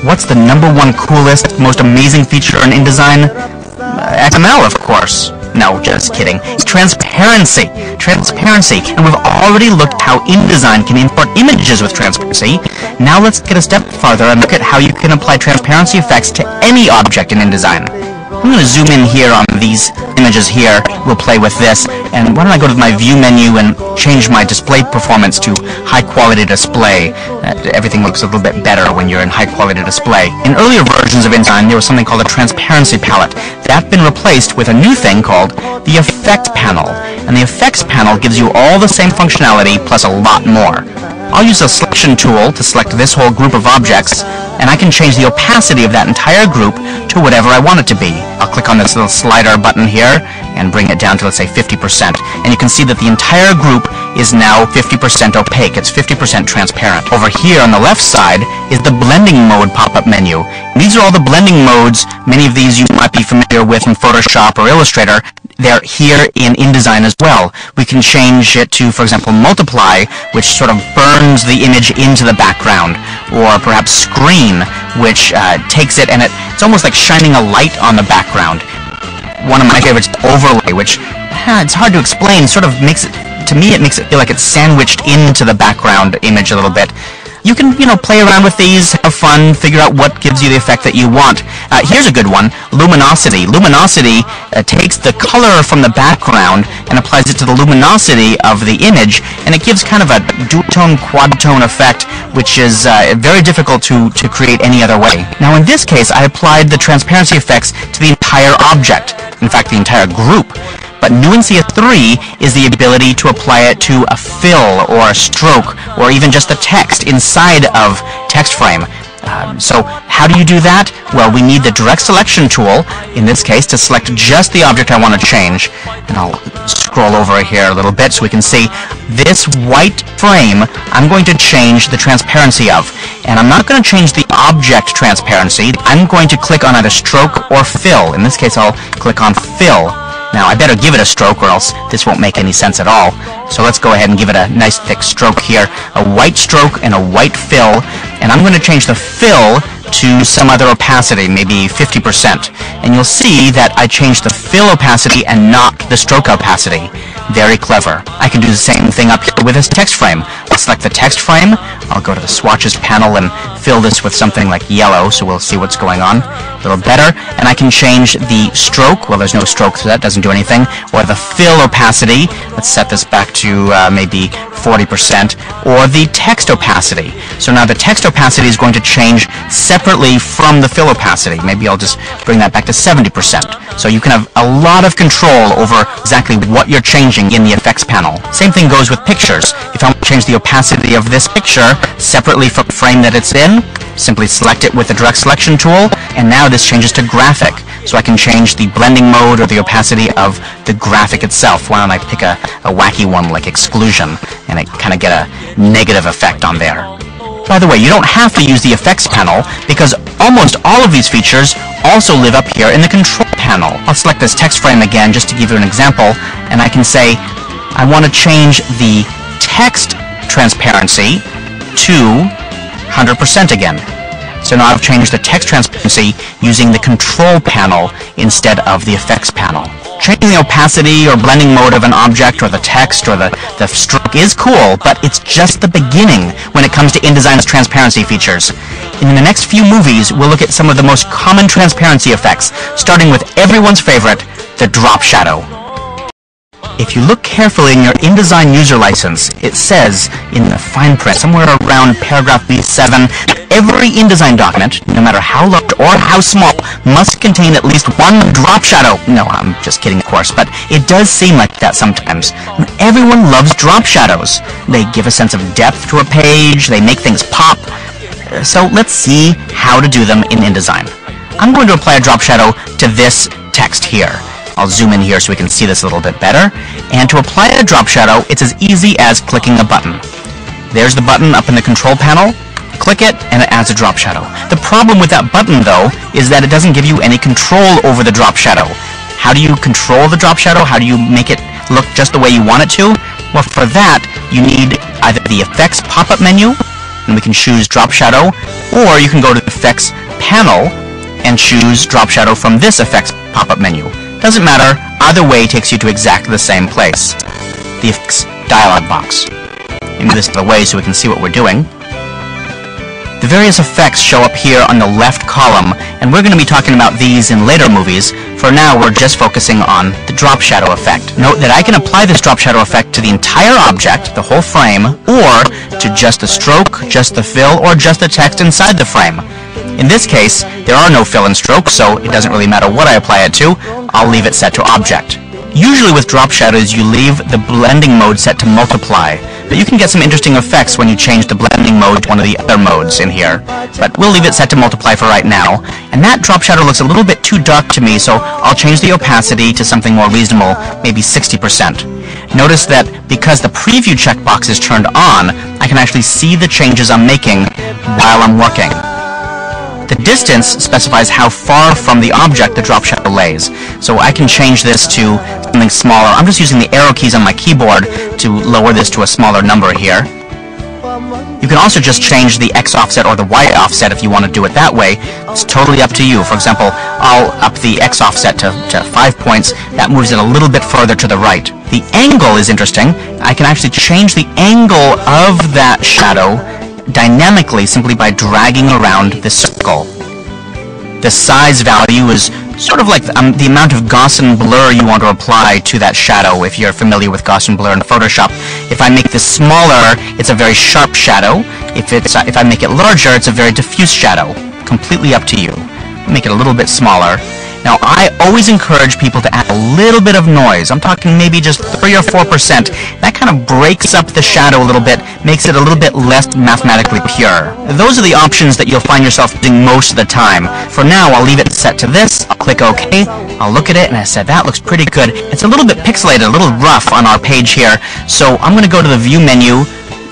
What's the #1 coolest, most amazing feature in InDesign? XML, of course. No, just kidding. It's transparency. Transparency. And we've already looked how InDesign can import images with transparency. Now let's get a step farther and look at how you can apply transparency effects to any object in InDesign. I'm going to zoom in here on these images here. We'll play with this. And why don't I go to my view menu and change my display performance to high quality display. Everything looks a little bit better when you're in high quality display. In earlier versions of InDesign, there was something called a transparency palette. That's been replaced with a new thing called the effect panel. And the effects panel gives you all the same functionality plus a lot more. I'll use the selection tool to select this whole group of objects, and I can change the opacity of that entire group to whatever I want it to be. I'll click on this little slider button here and bring it down to, let's say, 50%. And you can see that the entire group is now 50% opaque. It's 50% transparent. Over here on the left side is the blending mode pop-up menu. These are all the blending modes. Many of these you might be familiar with in Photoshop or Illustrator. They're here in InDesign as well. We can change it to, for example, multiply, which sort of burns the image into the background, or perhaps screen, which takes it and it's almost like shining a light on the background. One of my favorites, overlay, which it's hard to explain, sort of makes it, to me it makes it feel like it's sandwiched into the background image a little bit. You can, play around with these, have fun, figure out what gives you the effect that you want. Here's a good one, luminosity. Luminosity takes the color from the background and applies it to the luminosity of the image, and it gives kind of a duotone, quadtone effect, which is very difficult to create any other way. Now in this case, I applied the transparency effects to the entire object, in fact the entire group. But new in cs3 is the ability to apply it to a fill or a stroke or even just the text inside of text frame. So how do you do that? Well, we need the direct selection tool, in this case, to select just the object I want to change. And I'll scroll over here a little bit so we can see this white frame I'm going to change the transparency of. And I'm not going to change the object transparency. I'm going to click on either stroke or fill. In this case, I'll click on fill. Now, I better give it a stroke or else this won't make any sense at all. So let's go ahead and give it a nice thick stroke here. A white stroke and a white fill. And I'm going to change the fill to some other opacity, maybe 50%. And you'll see that I changed the fill opacity and not the stroke opacity. Very clever. I can do the same thing up here with this text frame. I'll select the text frame. I'll go to the swatches panel and fill this with something like yellow, so we'll see what's going on a little better. And I can change the stroke. Well, there's no stroke, so that doesn't do anything. Or the fill opacity. Let's set this back to maybe 40%. Or the text opacity. So now the text opacity is going to change separately from the fill opacity. Maybe I'll just bring that back to 70%. So you can have a lot of control over exactly what you're changing in the effects panel. Same thing goes with pictures. If I want to change the opacity of this picture separately from the frame that it's in, simply select it with the direct selection tool, and now this changes to graphic. So I can change the blending mode or the opacity of the graphic itself. Why don't I pick a wacky one like exclusion, and it kind of get a negative effect on there. By the way, you don't have to use the effects panel because almost all of these features also live up here in the control panel. I'll select this text frame again just to give you an example, and I can say I want to change the text transparency to 100% again. So now I've changed the text transparency using the control panel instead of the effects panel. Changing the opacity or blending mode of an object or the text or the stroke is cool, but it's just the beginning when it comes to InDesign's transparency features. In the next few movies, we'll look at some of the most common transparency effects, starting with everyone's favorite, the drop shadow. If you look carefully in your InDesign user license, it says in the fine print, somewhere around paragraph B7, every InDesign document, no matter how large or how small, must contain at least one drop shadow. No, I'm just kidding, of course, but it does seem like that sometimes. Everyone loves drop shadows. They give a sense of depth to a page, they make things pop. So let's see how to do them in InDesign. I'm going to apply a drop shadow to this text here. I'll zoom in here so we can see this a little bit better. And to apply a drop shadow, it's as easy as clicking a button. There's the button up in the control panel. Click it, and it adds a drop shadow. The problem with that button, though, is that it doesn't give you any control over the drop shadow. How do you control the drop shadow? How do you make it look just the way you want it to? Well, for that, you need either the effects pop-up menu and we can choose drop shadow, or you can go to the effects panel and choose drop shadow from this effects pop-up menu. Doesn't matter, either way takes you to exactly the same place. The effects dialog box. Maybe this is the way so we can see what we're doing. The various effects show up here on the left column, and we're going to be talking about these in later movies. For now, we're just focusing on the drop shadow effect. Note that I can apply this drop shadow effect to the entire object, the whole frame, or to just the stroke, just the fill, or just the text inside the frame. In this case, there are no fill and stroke, so it doesn't really matter what I apply it to. I'll leave it set to object. Usually with drop shadows, you leave the blending mode set to multiply, but you can get some interesting effects when you change the blending mode to one of the other modes in here. But we'll leave it set to multiply for right now. And that drop shadow looks a little bit too dark to me, so I'll change the opacity to something more reasonable, maybe 60%. Notice that because the preview checkbox is turned on, I can actually see the changes I'm making while I'm working. The distance specifies how far from the object the drop shadow lays. So I can change this to something smaller. I'm just using the arrow keys on my keyboard to lower this to a smaller number here. You can also just change the X offset or the Y offset if you want to do it that way. It's totally up to you. For example, I'll up the X offset to 5 points. That moves it a little bit further to the right. The angle is interesting. I can actually change the angle of that shadow dynamically simply by dragging around the circle. The size value is sort of like the amount of Gaussian blur you want to apply to that shadow if you're familiar with Gaussian blur in Photoshop. If I make this smaller, it's a very sharp shadow. If I make it larger, it's a very diffuse shadow. Completely up to you. Make it a little bit smaller. Now, I always encourage people to add a little bit of noise. I'm talking maybe just 3 or 4%. That kind of breaks up the shadow a little bit, makes it a little bit less mathematically pure. Those are the options that you'll find yourself using most of the time. For now, I'll leave it set to this. I'll click OK. I'll look at it, and I said, that looks pretty good. It's a little bit pixelated, a little rough on our page here. So I'm going to go to the View menu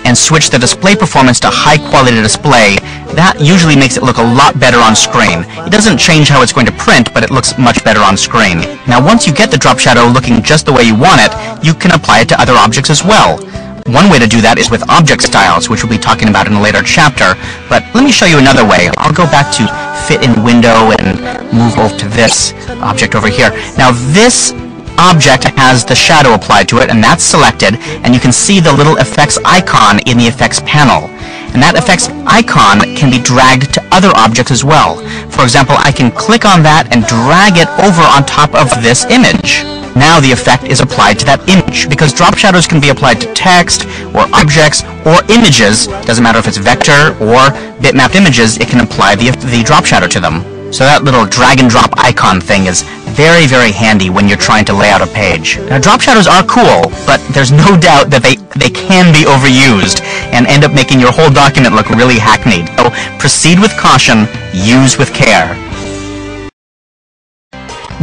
and switch the display performance to high quality display. That usually makes it look a lot better on screen. It doesn't change how it's going to print, but it looks much better on screen. Now once you get the drop shadow looking just the way you want it, you can apply it to other objects as well. One way to do that is with object styles, which we'll be talking about in a later chapter, but let me show you another way. I'll go back to Fit in Window and move over to this object over here. Now this object has the shadow applied to it, and that's selected, and you can see the little effects icon in the effects panel. And that effects icon can be dragged to other objects as well. For example, I can click on that and drag it over on top of this image. Now the effect is applied to that image, because drop shadows can be applied to text, or objects, or images. Doesn't matter if it's vector or bitmapped images, it can apply the drop shadow to them. So that little drag and drop icon thing is very, very handy when you're trying to lay out a page. Now, drop shadows are cool, but there's no doubt that they can be overused and end up making your whole document look really hackneyed. So proceed with caution, use with care.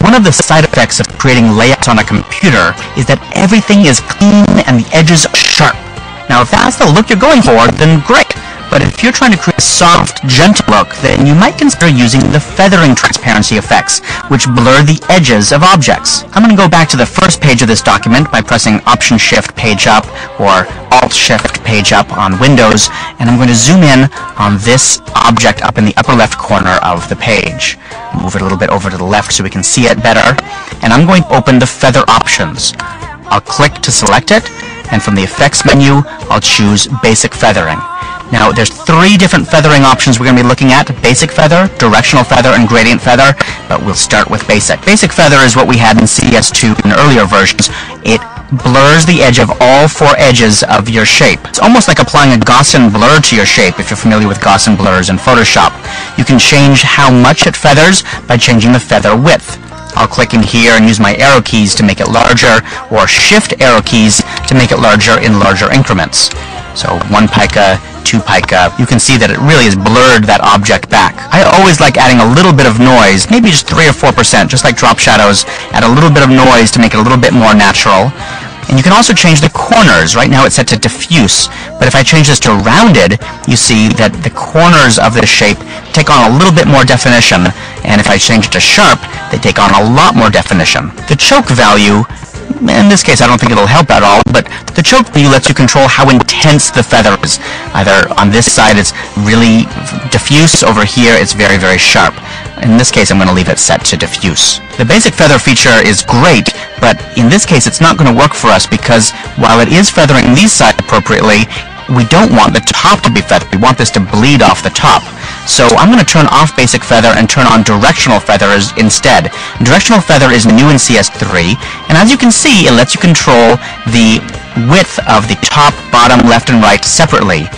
One of the side effects of creating layouts on a computer is that everything is clean and the edges are sharp. Now, if that's the look you're going for, then great. But if you're trying to create a soft, gentle look, then you might consider using the feathering transparency effects, which blur the edges of objects. I'm going to go back to the first page of this document by pressing Option-Shift Page Up or Alt-Shift Page Up on Windows, and I'm going to zoom in on this object up in the upper left corner of the page. Move it a little bit over to the left so we can see it better, and I'm going to open the feather options. I'll click to select it, and from the Effects menu, I'll choose Basic Feathering. Now, there's 3 different feathering options we're going to be looking at: Basic Feather, Directional Feather, and Gradient Feather, but we'll start with Basic. Basic Feather is what we had in CS2 in earlier versions. It blurs the edge of all 4 edges of your shape. It's almost like applying a Gaussian blur to your shape if you're familiar with Gaussian blurs in Photoshop. You can change how much it feathers by changing the feather width. I'll click in here and use my arrow keys to make it larger, or shift arrow keys to make it larger in larger increments. So 1 pica, 2 pica, you can see that it really has blurred that object back. I always like adding a little bit of noise, maybe just 3 or 4%, just like drop shadows. Add a little bit of noise to make it a little bit more natural. And you can also change the corners. Right now it's set to diffuse, but if I change this to rounded, you see that the corners of this shape take on a little bit more definition, and if I change it to sharp, they take on a lot more definition. The choke value in this case I don't think it'll help at all, but the choke view lets you control how intense the feather is. Either on this side it's really diffuse, over here it's very, very sharp. In this case I'm going to leave it set to diffuse. The basic feather feature is great, but in this case it's not going to work for us because while it is feathering these sides appropriately, we don't want the top to be feathered. We want this to bleed off the top. So I'm going to turn off basic feather and turn on directional feather instead. Directional feather is new in cs3, and as you can see, it lets you control the width of the top, bottom, left, and right separately.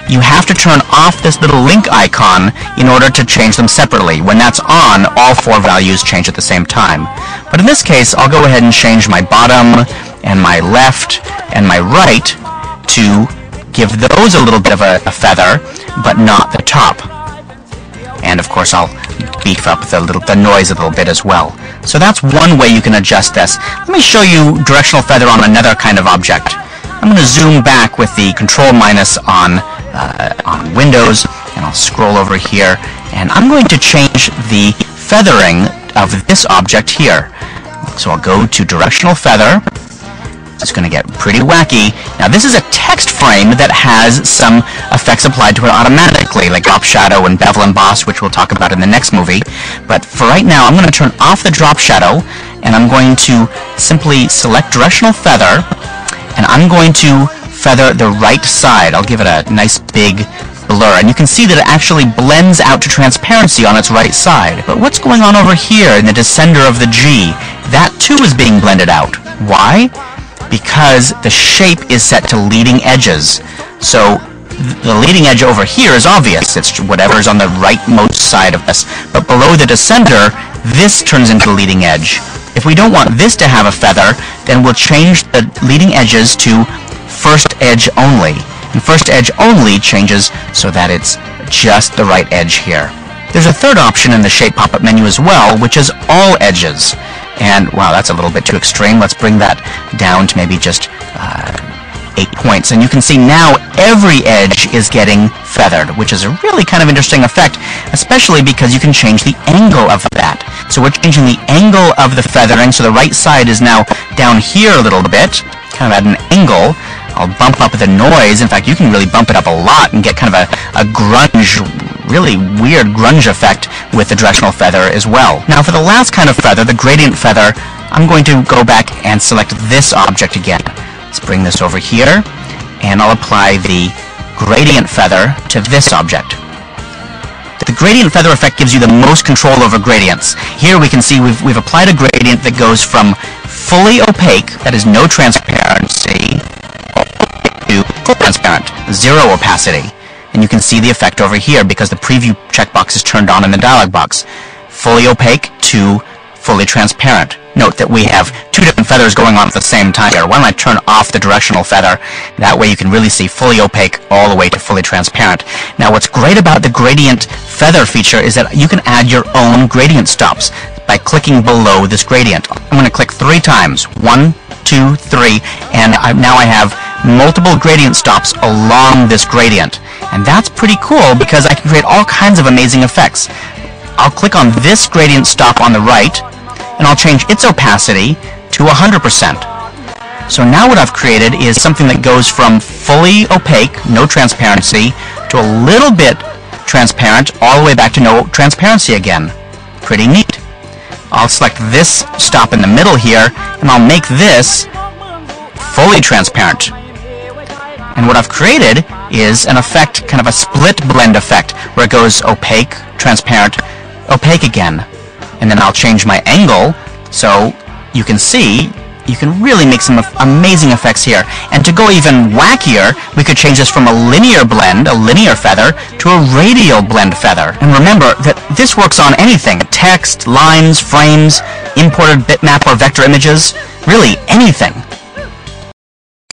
You have to turn off this little link icon in order to change them separately. When that's on, all four values change at the same time. But in this case, I'll go ahead and change my bottom and my left and my right to give those a little bit of a feather, but not the top. And of course I'll beef up the noise a little bit as well. So that's one way you can adjust this. Let me show you directional feather on another kind of object. I'm going to zoom back with the control minus on Windows, and I'll scroll over here, and I'm going to change the feathering of this object here. So I'll go to directional feather. It's going to get pretty wacky. Now this is a text frame that has some effects applied to it automatically, like drop shadow and bevel emboss, which we'll talk about in the next movie. But for right now, I'm going to turn off the drop shadow, and I'm going to simply select directional feather, and I'm going to feather the right side. I'll give it a nice big blur, and you can see that it actually blends out to transparency on its right side. But what's going on over here in the descender of the G? That too is being blended out. Why? Because the shape is set to leading edges. So the leading edge over here is obvious. It's whatever's on the rightmost side of this. But below the descender, this turns into the leading edge. If we don't want this to have a feather, then we'll change the leading edges to first edge only. And first edge only changes so that it's just the right edge here. There's a third option in the shape pop-up menu as well, which is all edges. And wow, that's a little bit too extreme. Let's bring that down to maybe just 8 points. And you can see now every edge is getting feathered, which is a really kind of interesting effect, especially because you can change the angle of that. So we're changing the angle of the feathering, so the right side is now down here a little bit, kind of at an angle. I'll bump up the noise. In fact, you can really bump it up a lot and get kind of a grunge, really weird grunge effect with the directional feather as well. Now for the last kind of feather, the gradient feather, I'm going to go back and select this object again. Let's bring this over here, and I'll apply the gradient feather to this object. The gradient feather effect gives you the most control over gradients. Here we can see we've applied a gradient that goes from fully opaque, that is no transparency, to full transparent, zero opacity. And you can see the effect over here because the preview checkbox is turned on in the dialog box. Fully opaque to fully transparent. Note that we have two different feathers going on at the same time here. Why don't I turn off the directional feather? That way you can really see fully opaque all the way to fully transparent. Now what's great about the gradient feather feature is that you can add your own gradient stops by clicking below this gradient. I'm going to click 3 times. 1, 2, 3, and now I have multiple gradient stops along this gradient. And that's pretty cool because I can create all kinds of amazing effects. I'll click on this gradient stop on the right, and I'll change its opacity to 100%. So now what I've created is something that goes from fully opaque, no transparency, to a little bit transparent, all the way back to no transparency again. Pretty neat. I'll select this stop in the middle here, and I'll make this fully transparent. And what I've created is an effect, kind of a split blend effect, where it goes opaque, transparent, opaque again. And then I'll change my angle, so you can see, you can really make some amazing effects here. And to go even wackier, we could change this from a linear blend, a linear feather, to a radial blend feather. And remember that this works on anything, text, lines, frames, imported bitmap or vector images, really anything.